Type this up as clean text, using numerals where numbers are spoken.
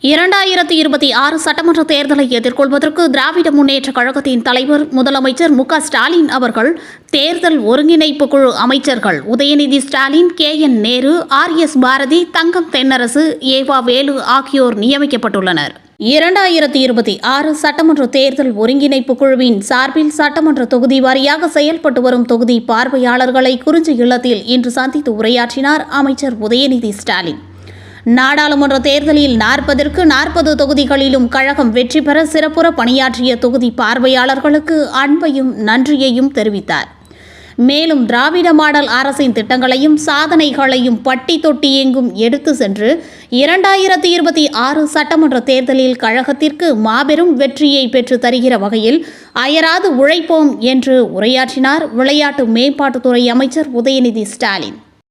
2026 சட்டமன்ற தேர்தலை எதிர்கொள்வதற்கு திராவிட முன்னேற்றக் கழகத்தின் தலைவர் முதலமைச்சர் மு.க.ஸ்டாலின் அவர்கள் தேர்தல் ஒருங்கிணைப்பு குழு அமைச்சர்கள் உதயநிதி ஸ்டாலின், கே.என். நேரு, ஆர்.எஸ். பாரதி, தங்கம் தென்னரசு, ஏவா வேலு ஆகியோர் நியமிக்கப்பட்டுள்ளனர். 2026 சட்டமன்ற தேர்தல் ஒருங்கிணைப்பு குழுவின் சார்பில் சட்டமன்ற தொகுதி வாரியாக செயல்பட்டு வரும் தொகுதி பார்வையாளர்களை குறிஞ்சி இல்லத்தில் இன்று சந்தித்து உரையாற்றினார் அமைச்சர் உதயநிதி ஸ்டாலின். நாடாளுமன்ற தேர்தலில் 40ற்கு 40 தொகுதிகளிலும் கழகம் வெற்றி பெற சிறப்புற பணியாற்றிய தொகுதி பார்வையாளர்களுக்கு அன்பையும் நன்றியையும் தெரிவித்தார். மேலும் திராவிட மாடல் அரசின் திட்டங்களையும் சாதனைகளையும் பட்டி தொட்டி எங்கும் எடுத்து சென்று 2026 சட்டமன்ற தேர்தலில் கழகத்திற்கு மாபெரும் வெற்றியை பெற்று தருகிற வகையில் அயராது உழைப்போம் என்று உரையாற்றினார் விளையாட்டு மேம்பாட்டுத்துறை அமைச்சர் உதயநிதி ஸ்டாலின்.